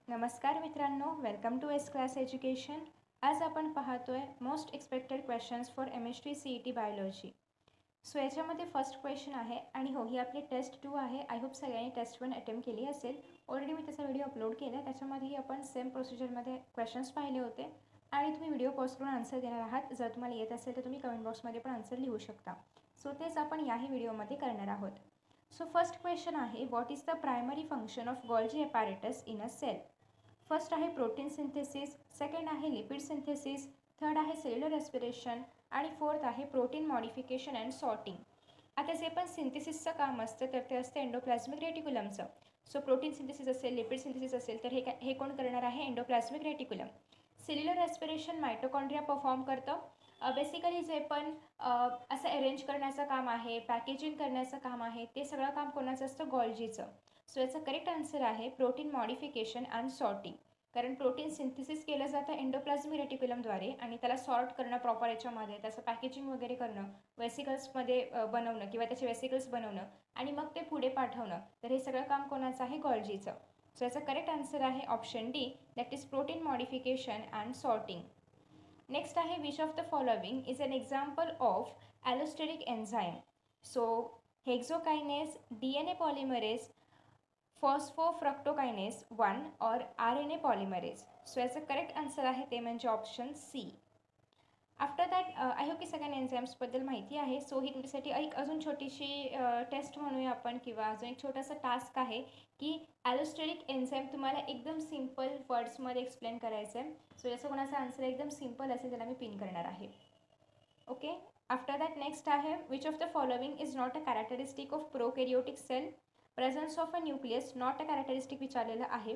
नमस्कार मित्रांनो, welcome to S class education. आज आपण पाहतोय most expected questions for MST CET biology. So याच्यामध्ये फर्स्ट क्वेश्चन आहे आणि हो, ही आपली टेस्ट 2 आहे. आय होप सगळ्यांनी टेस्ट 1 अटेम्प्ट केली असेल. ऑलरेडी मी त्याचा व्हिडिओ अपलोड केला. त्याच्यामध्येही आपण सेम प्रोसिजरमध्ये क्वेश्चन्स पाहिले होते आणि तुम्ही व्हिडिओ पॉज करून आन्सर देणार आहात. जर तुम्हाला येत असेल तर तुम्ही कमेंट बॉक्समध्ये पण आन्सर लिहू शकता. सो तेच आपण याही व्हिडिओमध्ये करणार आहोत. सो फर्स्ट क्वेश्चन आहे, what is the primary function of Golgi apparatus in a cell? First आहे प्रोटीन सिंथेसिस, सेकंड आहे लिपिड सिंथेसिस, थर्ड आहे सेल्युलर रेस्पिरेशन आणि फोर्थ आहे प्रोटीन मॉडिफिकेशन अँड सॉर्टिंग. आता जे पण सिंथेसिसचं काम असतं तर ते असतं एंडोप्लाझ्मिक रेटिक्युलमचं. सो प्रोटीन सिंथेसिस असेल, लिपिड सिंथेसिस असेल तर हे कोण करणार आहे? Endoplasmic reticulum. Cellular respiration mitochondria perform करतं. बेसिकली जे पण असं अरेंज करण्याचं काम आहे, पॅकेजिंग करण्याचं काम आहे, ते सगळं काम कोणाचं असतं? गोल्जीचं. सो याचा करेक्ट आन्सर आहे प्रोटीन मॉडिफिकेशन अँड सॉर्टिंग. कारण प्रोटीन सिंथेसिस केलं जातं एंडोप्लाझ्मिक रेटिक्युलमद्वारे आणि त्याला सॉर्ट करणं प्रॉपर याच्यामध्ये, त्याचं पॅकेजिंग वगैरे करणं, वेसिकल्समध्ये बनवणं किंवा त्याचे वेसिकल्स बनवणं आणि मग ते पुढे पाठवणं, तर हे सगळं काम कोणाचं आहे? गोल्जीचं. सो याचा करेक्ट आन्सर आहे option D, that is protein modification and sorting. Next आहे, which of the following is an example of allosteric enzyme? So hexokinase, DNA polymerase, phosphofructokinase 1 और RNA पॉलिमरेज. सो याचं करेक्ट आन्सर आहे ते म्हणजे option C. After that I hope की सगळ्यांना एन्झाईम्सबद्दल माहिती आहे. सो ही तुमच्यासाठी एक अजून छोटीशी टेस्ट म्हणूया आपण किंवा अजून एक छोटासा टास्क आहे की ॲलोस्टेरिक एन्झाईम तुम्हाला एकदम सिम्पल वर्ड्समध्ये एक्सप्लेन करायचं आहे. सो याचा कोणाचा आन्सर एकदम सिम्पल असेल त्याला मी पिन करणार आहे. ओके. आफ्टर दॅट नेक्स्ट आहे, which of the following is not a characteristic of prokaryotic cell? Presence of a nucleus not a characteristic विचारलेलं आहे.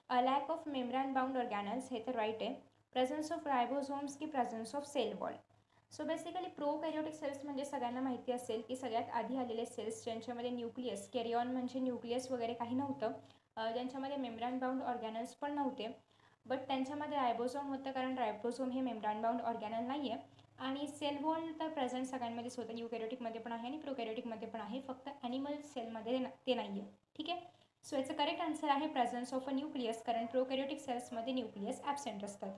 A lack of membrane bound organelles, हे तर राईट आहे. प्रेझन्स ऑफ रायबोझोम्स की presence of cell wall? So basically prokaryotic cells म्हणजे सगळ्यांना माहिती असेल की सगळ्यात आधी आलेले सेल्स ज्यांच्यामध्ये न्यूक्लियस, कॅरिऑन म्हणजे न्यूक्लियस वगैरे काही नव्हतं, ज्यांच्यामध्ये मेम्ब्रेन बाउंड ऑर्गॅनल्स पण नव्हते, बट त्यांच्यामध्ये रायबोझोम होतं कारण रायबोझोम हे मेम्ब्रेन बाउंड ऑर्गॅनल नाही आहे. आणि सेल वॉल तर प्रेझेंट सगळ्यांमध्येच होतं, यूकॅरियोटिकमध्ये पण आहे आणि प्रोकॅरियोटिकमध्ये पण आहे, फक्त ॲनिमल सेलमध्ये ते नाही आहे. ठीक आहे. सो याचं करेक्ट आन्सर आहे प्रेझन्स ऑफ अ न्यूक्लियस, कारण प्रोकॅरियोटिक सेल्समध्ये न्यूक्लियस ॲबसेंट असतात.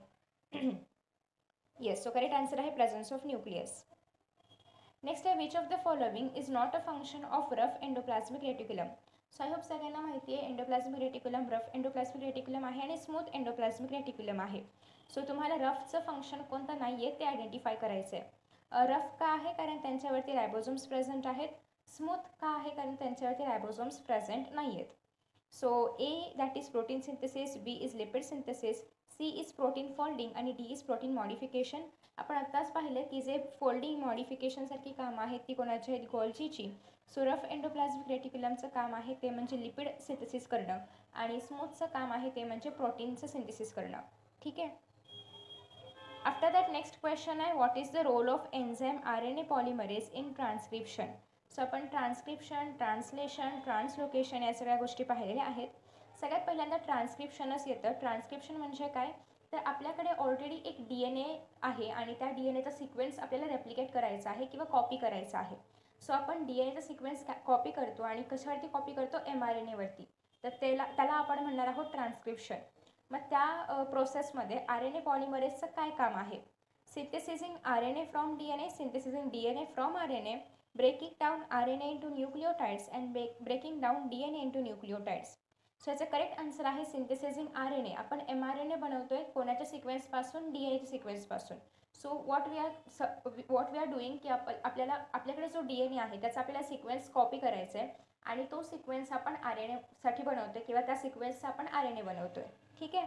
येस, सो करेक्ट आन्सर आहे प्रेझन्स ऑफ न्यूक्लियस. नेक्स्ट आहे, which of the following is not a function of rough endoplasmic reticulum? So I hope सगळ्यांना माहिती आहे endoplasmic reticulum rough endoplasmic reticulum आहे आणि smooth endoplasmic reticulum आहे. So तुम्हाला रफचं फंक्शन कोणतं नाही आहे ते आयडेंटिफाय करायचं आहे. रफ का आहे? कारण त्यांच्यावरती रायबोझोम्स प्रेझेंट आहेत. स्मूथ का आहे? कारण त्यांच्यावरती रायबोझोम्स प्रेझेंट नाही आहेत. So A that is protein synthesis, B is lipid synthesis, C is protein folding आणि डी इज प्रोटीन मॉडिफिकेशन. आपण आत्ताच पाहिलं की जे फोल्डिंग मॉडिफिकेशनसारखी कामं आहेत ती कोणाची आहेत? गोल्जीची. सो रफ एंडोप्लाझ्मिक रेटिक्युलमचं काम आहे ते म्हणजे लिपिड सिंथेसिस करणं आणि स्मूथचं काम आहे ते म्हणजे प्रोटीनचं सिंथेसिस करणं. ठीक आहे. आफ्टर दॅट नेक्स्ट क्वेश्चन आहे, what is the role of enzyme RNA polymerase in transcription? So आपण ट्रान्सक्रिप्शन, ट्रान्सलेशन, ट्रान्सलोकेशन या सगळ्या गोष्टी पाहिलेल्या आहेत. सगळ्यात पहिल्यांदा ट्रान्सक्रिप्शनच येतं. ट्रान्सक्रिप्शन म्हणजे काय? तर आपल्याकडे ऑलरेडी एक DNA आहे आणि त्या DNAचा सिक्वेन्स आपल्याला रेप्लिकेट करायचा आहे किंवा कॉपी करायचा आहे. सो आपण DNAचा सिक्वेन्स कॉपी करतो आणि कशावरती कॉपी करतो? mRNAवरती. तर त्याला आपण म्हणणार आहोत ट्रान्सक्रिप्शन. मग त्या प्रोसेसमध्ये RNA पॉलिमरेजचं काय काम आहे? Synthesising RNA from DNA, synthesising DNA from RNA, breaking down RNA into nucleotides and breaking down DNA into nucleotides. So याचं करेक्ट आन्सर आहे सिंथेसिसिंग RNA. आपण mRNA बनवतोय कोणाच्या सिक्वेन्सपासून? DNAच्या सिक्वेन्सपासून. So what we are doing की आपल्याकडे जो DNA आहे त्याचा आपल्याला सिक्वेन्स कॉपी करायचा आहे आणि तो सिक्वेन्स आपण RNAसाठी बनवतोय किंवा त्या सिक्वेन्सचा आपण RNA बनवतोय. ठीक आहे.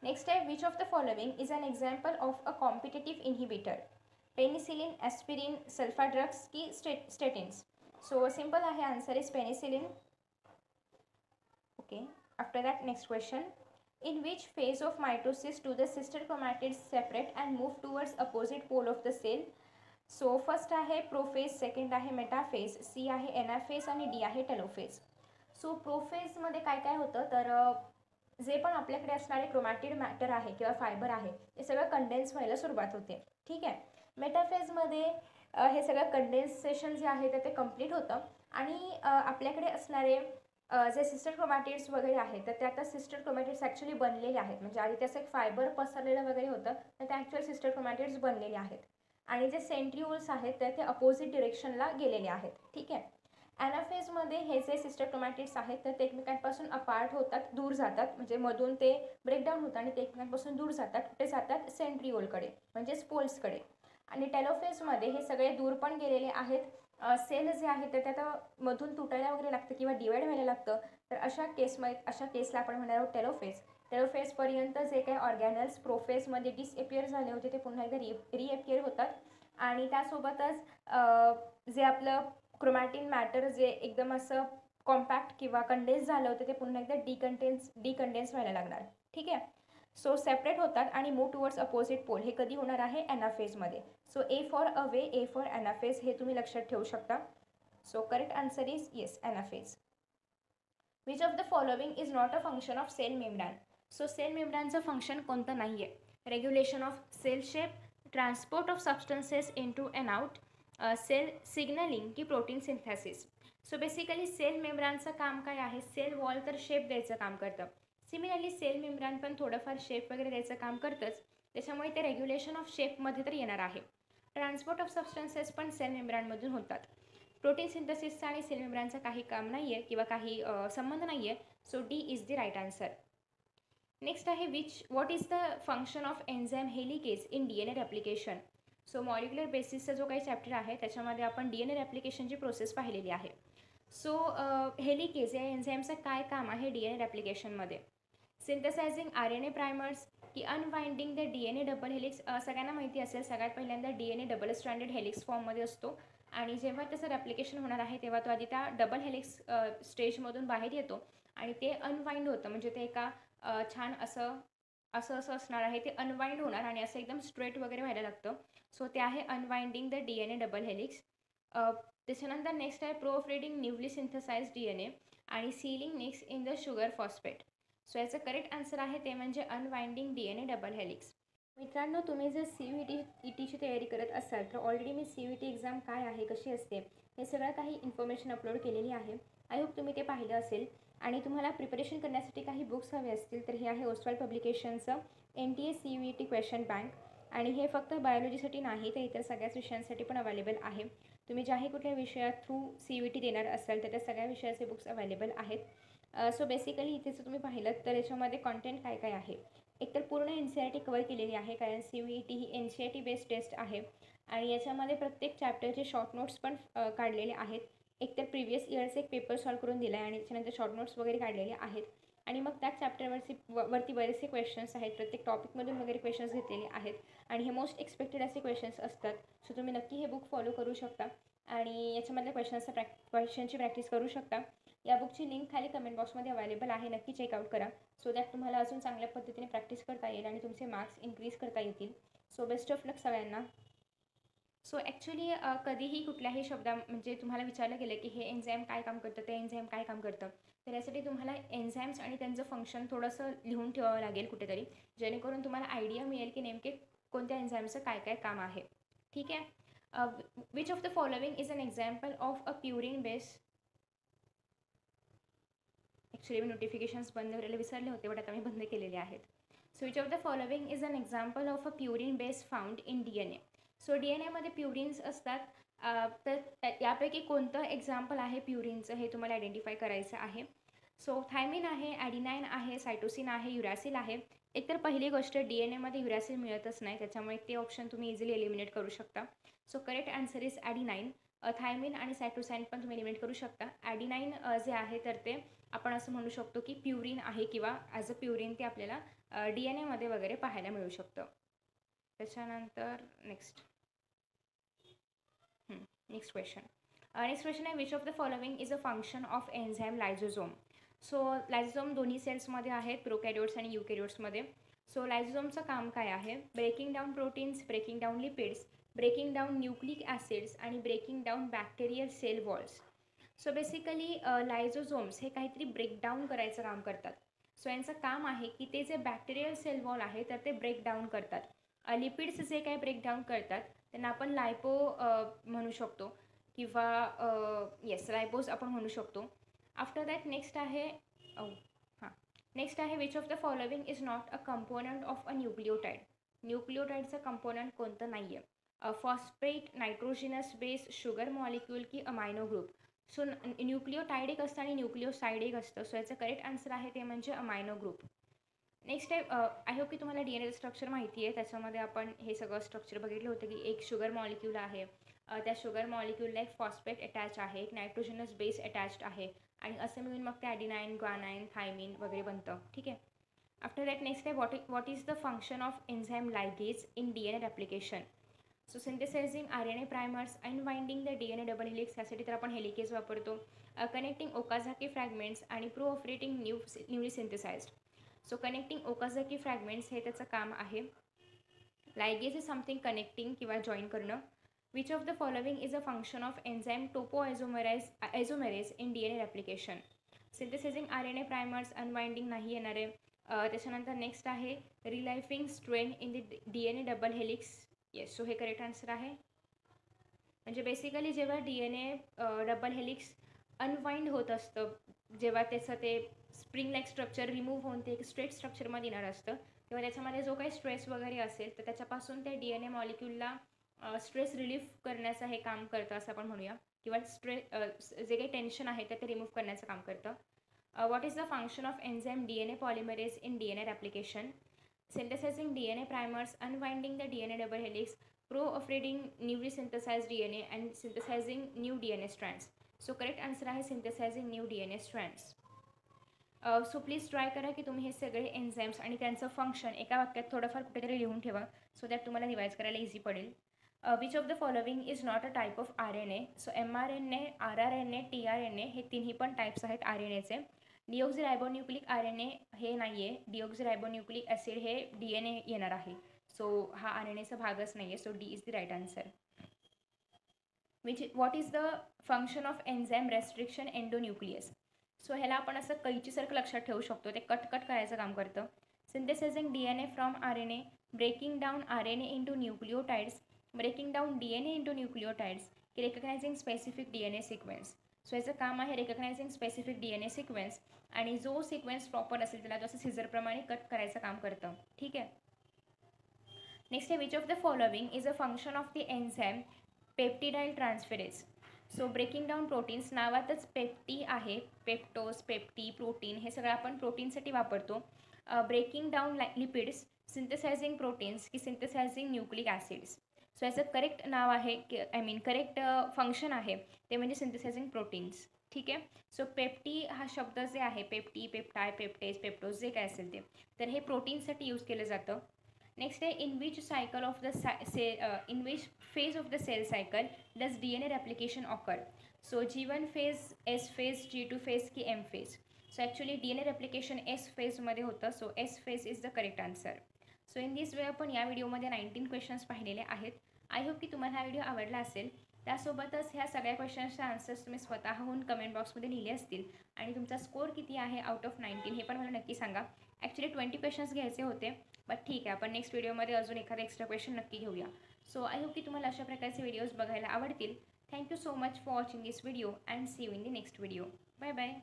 नेक्स्ट आहे, which of the following is an example of a competitive inhibitor? Penicillin, aspirin, sulfa drugs की स्टेटिन्स? सो सिम्पल आहे, answer is penicillin. Okay. After that next question, in which phase of mitosis do the sister chromatids separate and move towards opposite pole of the cell? So first आहे prophase, second आहे metaphase, C आहे anaphase आणि D आहे telophase. So प्रोफेजमध्ये काय काय होतं तर जे पण आपल्याकडे असणारे क्रोमॅटिड मॅटर आहे किंवा फायबर आहे ते सगळं कंडेन्स व्हायला सुरुवात होते. ठीक आहे. मेटाफेजमध्ये हे सगळं कंडेन्सेशन जे आहे ते कंप्लीट होतं आणि आपल्याकडे असणारे जे सिस्टर क्रोमॅटिड्स वगैरे आहेत तर ते आता सिस्टर क्रोमॅटिड्स ॲक्च्युली बनलेले आहेत. म्हणजे आधी त्याचं एक फायबर पसरलेलं वगैरे होतं तर ते ॲक्च्युअल सिस्टर क्रोमॅटिड्स बनलेले आहेत. आणि जे सेंट्रिओल्स आहेत तर ते अपोजिट डिरेक्शनला गेलेले आहेत. ठीक आहे. ॲनाफेजमध्ये हे जे सिस्टर क्रोमॅटिड्स आहेत तर ते एकमेकांपासून अपार्ट होतात, दूर जातात. म्हणजे मधून ते ब्रेकडाऊन होतात आणि ते एकमेकांपासून दूर जातात. कुठे जातात? सेंट्रिओलकडे म्हणजेच पोल्सकडे. आणि टेलोफेजमध्ये हे सगळे दूर पण गेलेले आहेत. सेल जे आहे तर ते आता मधून तुटायला वगैरे लागतं किंवा डिवाईड व्हायला लागतं. तर अशा केसला आपण म्हणणार आहोत टेलोफेज. टेलोफेजपर्यंत जे काही ऑर्गॅनल्स प्रोफेजमध्ये डिसएपियर झाले होते ते पुन्हा एकदा रिएपियर होतात. आणि त्यासोबतच जे आपलं क्रोमॅटिन मॅटर जे एकदम असं कॉम्पॅक्ट किंवा कंडेन्स झालं होतं ते पुन्हा एकदा डिकंडेन्स व्हायला लागणार. ठीक आहे. सो सेपरेट होतात आणि मूव टुवर्ड्स अपोजिट पोल. हे कधी होणार आहे? ॲनाफेजमध्ये. So A for away, A for anaphase हे तुम्ही लक्षात ठेवू शकता. So correct answer is yes, anaphase. Which of the following is not a function of cell membrane. So cell मेम्ब्रॅनचं फंक्शन कोणतं नाही आहे? Regulation of cell shape, transport of substances in to and out, cell signalling की protein synthesis. So basically cell मेम्ब्रॅनचं काम काय आहे? Sale wall तर शेप द्यायचं काम करतं. सिमिलरली सेल मेम्ब्रॅन पण थोडंफार शेप वगैरे द्यायचं काम करतंच. त्याच्यामुळे ते रेग्युलेशन ऑफ शेपमध्ये तर येणार आहे. ट्रान्सपोर्ट ऑफ सबस्टन्सेस पण सेल मेम्ब्रॅनमधून होतात. प्रोटीन सिंथेसिसचा आणि सेल मेम्ब्रॅनचं काही काम नाही आहे किंवा काही संबंध नाही आहे. So D is the right answer. Next आहे what is the function of enzyme helicase in DNA replication. So molecular बेसिसचा जो काही चॅप्टर आहे त्याच्यामध्ये आपण DNA रेप्लिकेशनची प्रोसेस पाहिलेली आहे. सो हेलिकेज या एन्झाईमचं काय काम आहे DNA रेप्लिकेशनमध्ये? सिंथेसायझिंग RNA प्रायमर्स की unwinding the DNA double helix. सगळ्यांना माहिती असेल सगळ्यात पहिल्यांदा DNA डबल स्ट्रँडेड हेलिक्स फॉर्ममध्ये असतो आणि जेव्हा त्याचं रेप्लिकेशन होणार आहे तेव्हा तो आधी त्या डबल हेलिक्स स्टेजमधून बाहेर येतो आणि ते अनवाइंड होतं. म्हणजे ते एका छान असं असणार आहे. ते अनवाइंड होणार आणि असं एकदम स्ट्रेट वगैरे व्हायला लागतं. सो ते आहे unwinding the DNA double helix. त्याच्यानंतर नेक्स्ट आहे प्रोफ्रेडिंग न्यूली सिंथेसाइज DNA आणि ceiling next in the sugar phosphate. So याचं करेक्ट आन्सर आहे ते म्हणजे अनवाइंडिंग DNA डबल हेलिक्स. मित्रांनो, तुम्ही जर CVT तयारी करत असाल तर ऑलरेडी मी CVT एक्झाम काय आहे, कशी असते, हे सगळं काही इन्फॉर्मेशन अपलोड केलेली आहे. आय होप तुम्ही ते पाहिलं असेल. आणि तुम्हाला प्रिपरेशन करण्यासाठी काही बुक्स हवे असतील तर हे आहे ओस्वाल पब्लिकेशनचं NTA CVT क्वेश्चन बँक. आणि हे फक्त बायोलॉजीसाठी नाही तर इतर सगळ्याच विषयांसाठी पण अवेलेबल आहे. तुम्ही ज्याही कुठल्या विषयात थ्रू CVT देणार असाल तर त्या सगळ्या विषयाचे बुक्स अवेलेबल आहेत. सो बेसिकली इथे जर तुम्ही पाहिलं तर याच्यामध्ये कॉन्टेंट काय काय आहे. एकतर पूर्ण NCERT कवर केलेली आहे कारण CVT ही NCERT बेस्ड टेस्ट आहे. आणि याच्यामध्ये प्रत्येक चॅप्टरचे शॉर्ट नोट्स पण काढलेले आहेत. एकतर प्रिव्हियस इयरचे एक पेपर सॉल्व करून दिला आहे आणि त्याच्यानंतर शॉर्ट नोट्स वगैरे काढलेले आहेत. आणि मग त्याच चॅप्टरवरती बरेचसे क्वेश्चन्स आहेत. प्रत्येक टॉपिकमधून वगैरे क्वेश्चन्स घेतलेले आहेत आणि हे मोस्ट एक्सपेक्टेड असे क्वेश्चन्स असतात. सो तुम्ही नक्की हे बुक फॉलो करू शकता आणि याच्यामधल्या क्वेश्चनची प्रॅक्टिस करू शकता. या बुकची लिंक खाली कमेंट बॉक्समध्ये अवेलेबल आहे. नक्की चेकआउट करा सो दॅट तुम्हाला अजून चांगल्या पद्धतीने प्रॅक्टिस करता येईल आणि तुमचे मार्क्स इन्क्रीज करता येतील. सो बेस्ट ऑफ लक सगळ्यांना. सो ॲक्च्युली कधीही कुठल्याही म्हणजे तुम्हाला विचारलं गेलं की हे एन्झाईम काय काम करतं, ते एन्झाईम काय काम करतं, तर यासाठी तुम्हाला एन्झाईम्स आणि त्यांचं फंक्शन थोडंसं लिहून ठेवावं लागेल कुठेतरी, जेणेकरून तुम्हाला आयडिया मिळेल की नेमके कोणत्या एन्झाईमचं काय काय काम आहे. ठीक आहे. Which of the following is an example of a purine base. Actually मी नोटिफिकेशन्स बंद करायला विसरले होते बट आता मी बंद केलेले आहेत. So which of the following is an example of a purine base found in DNA. So DNA मध्ये प्युरिन्स असतात. तर यापैकी कोणतं एक्झाम्पल आहे प्युरिनचं हे तुम्हाला आयडेंटिफाय करायचं आहे. सो थायमिन आहे, ॲडिनाइन आहे, सायटोसिन आहे, युरॅसिल आहे. एकतर पहिली गोष्ट DNA मध्ये युरॅसिल मिळतच नाही त्याच्यामुळे ते ऑप्शन तुम्ही इझिली एलिमिनेट करू शकता. So correct answer is adenine. Thymine आणि सायटोसाइन पण तुम्ही एलिमिनेट करू शकता. ॲडिनाइन जे आहे तर ते आपण असं म्हणू शकतो की प्युरिन आहे किंवा ॲज अ प्युरिन ते आपल्याला DNA मध्ये वगैरे पाहायला मिळू शकतं. त्याच्यानंतर नेक्स्ट क्वेश्चन. नेक्स्ट क्वेश्चन आहे which of the following is a function of enzyme lysozyme. So lysozyme दोन्ही सेल्समध्ये आहेत, प्रोकॅरियोट्स आणि युकॅरियोट्समध्ये. सो लायझोझोमचं काम काय आहे? Breaking down proteins, breaking down lipids, breaking down nucleic acids आणि breaking down bacterial cell walls. So basically lysozymes हे काहीतरी ब्रेकडाऊन करायचं काम करतात. सो यांचं काम आहे की ते जे बॅक्टेरियल सेल वॉल आहे तर ते ब्रेकडाऊन करतात. लिपिड्स जे काही ब्रेकडाऊन करतात त्यांना आपण लायपो म्हणू शकतो किंवा येस लायपोज आपण म्हणू शकतो. आफ्टर दॅट नेक्स्ट आहे नेक्स्ट आहे which of the following is not a component of a nucleotide. न्यूक्लियोटाइडचं कंपोनंट कोणतं नाही आहे. Phosphate, nitrogenous base, sugar molecule की अमायनो ग्रुप. सो न्यूक्लियोटाइड एक असतं आणि न्यूक्लियोसाइड एक असतं. सो याचं करेक्ट आन्सर आहे ते म्हणजे अमायनो ग्रुप. नेक्स्ट आहे आय होप की तुम्हाला डी एन एचं स्ट्रक्चर माहिती आहे. त्याच्यामध्ये आपण हे सगळं स्ट्रक्चर बघितलं होतं की एक शुगर मॉलिक्यूल आहे, त्या शुगर मॉलिक्यूलला एक फॉस्फेट अटॅच आहे, एक नायट्रोजनस बेस अटॅच्ड आहे आणि असं मिळून मग ते ॲडिनाईन, ग्वानाईन, थायमिन वगैरे बनतं. ठीक आहे. आफ्टर दॅट नेक्स्ट आहे what is the function of enzyme ligase in D N A replication. So synthesising R N A primers, unwinding the D N A double helix, यासाठी तर आपण हेलिकेज वापरतो, कनेक्टिंग ओकाझाकी फ्रॅगमेंट्स आणि proofreading newly synthesised. So connecting Okazaki fragments हे त्याचं काम आहे. Ligase is something connecting किंवा जॉईन करणं. Which of the following is a function of enzyme टोपोआयझोमेरेज in D N A replication. Synthesising R N A primers, unwinding नाही येणार आहे. त्याच्यानंतर नेक्स्ट आहे relieving strain in the D N A double helix. Yes, so हे correct answer आहे. म्हणजे basically जेव्हा D N A double helix unwind होत असतं, जेव्हा त्याचं ते स्प्रिंग लाईक स्ट्रक्चर रिमूव्ह होऊन ते एक स्ट्रेट स्ट्रक्चरमध्ये येणार असतं, तेव्हा त्याच्यामध्ये जो काही स्ट्रेस वगैरे असेल तर त्याच्यापासून त्या डी एन ए मॉलिक्यूलला स्ट्रेस रिलीफ करण्याचं हे काम करतं असं आपण म्हणूया, किंवा जे काही टेन्शन आहे ते रिमूव्ह करण्याचं काम करतं. What is the function of enzyme D N A polymerase in D N A replication. Synthesising D N A primers, unwinding the D N A double helix, proofreading newly synthesised D N A and synthesising new D N A strands. So correct answer आहे synthesising new D N A strands. So please try करा की तुम्ही हे सगळे enzymes आणि त्यांचं function एका वाक्यात थोडंफार कुठेतरी लिहून ठेवा, सो दॅट तुम्हाला रिवाईज करायला इझी पडेल. Which of the following is not a type of R N A. So mRNA, RRNA, tRNA हे तिन्ही पण टाईप्स आहेत आर एन एचे. डिऑक्झिरायबोन्यूक्लिक आर एन ए हे नाही आहे. डिऑक्झिरायबोन्यूक्लिक ॲसिड हे डी एन ए येणार आहे. सो हा आर एन एचा भागच नाही आहे. So D is the right answer. What is the function of enzyme restriction endonuclease. So ह्याला आपण असं कैचीसारखं लक्षात ठेवू शकतो, ते कट करायचं काम करतं. Synthesising D N A from R N A, breaking down R N A into nucleotides, breaking down D N A into nucleotides, recognising specific D N A sequence. So याचं काम आहे recognising specific D N A sequence, आणि जो sequence proper असेल त्याला तो असं सिझरप्रमाणे cut करायचं काम करतं. ठीक आहे. नेक्स्ट आहे which of the following is a function of the enzyme peptidyl transferase. So breaking down proteins, नावातच पेप्टी आहे, पेप्टोज, पेप्टी, प्रोटीन हे सगळं आपण प्रोटीनसाठी वापरतो. ब्रेकिंग डाऊन लिपिड्स, सिंथेसायझिंग प्रोटीन्स की सिंथेसायझिंग न्यूक्लिक ॲसिड्स. सो याचं करेक्ट नाव आहे की करेक्ट फंक्शन आहे ते म्हणजे सिंथेसायझिंग प्रोटीन्स. ठीक आहे. सो पेप्टी हा शब्द जे आहे, पेप्टी, पेप्टाय, पेप्टेज, पेप्टोज जे काय असेल ते, तर हे प्रोटीनसाठी यूज केलं जातं. नेक्स्ट आहे in which cycle of the in which phase of the cell cycle does D N A replication occur. So G1 phase, S phase, G2 phase की M phase. So actually D N A replication S फेजमध्ये होतं. So S phase is the correct answer. So in this way आपण या व्हिडिओमध्ये 19 questions पाहिलेले आहेत. I hope की तुम्हाला हा व्हिडिओ आवडला असेल. त्यासोबतच ह्या सगळ्या क्वेश्चन्सचे आन्सर्स तुम्ही स्वतःहून कमेंट बॉक्समध्ये लिहिले असतील, आणि तुमचा स्कोअर किती आहे आउट ऑफ 19 हे पण मला नक्की सांगा. ॲक्च्युली 20 क्वेश्चन्स घ्यायचे होते, बट ठीक आहे, आपण नेक्स्ट व्हिडिओमध्ये अजून एखादा एक्स्ट्रा क्वेश्चन नक्की घेऊया. सो आय होप की तुम्हाला अशा प्रकारचे व्हिडिओज बघायला आवडतील. Thank you so much for watching this video and see you in the next video. Bye bye.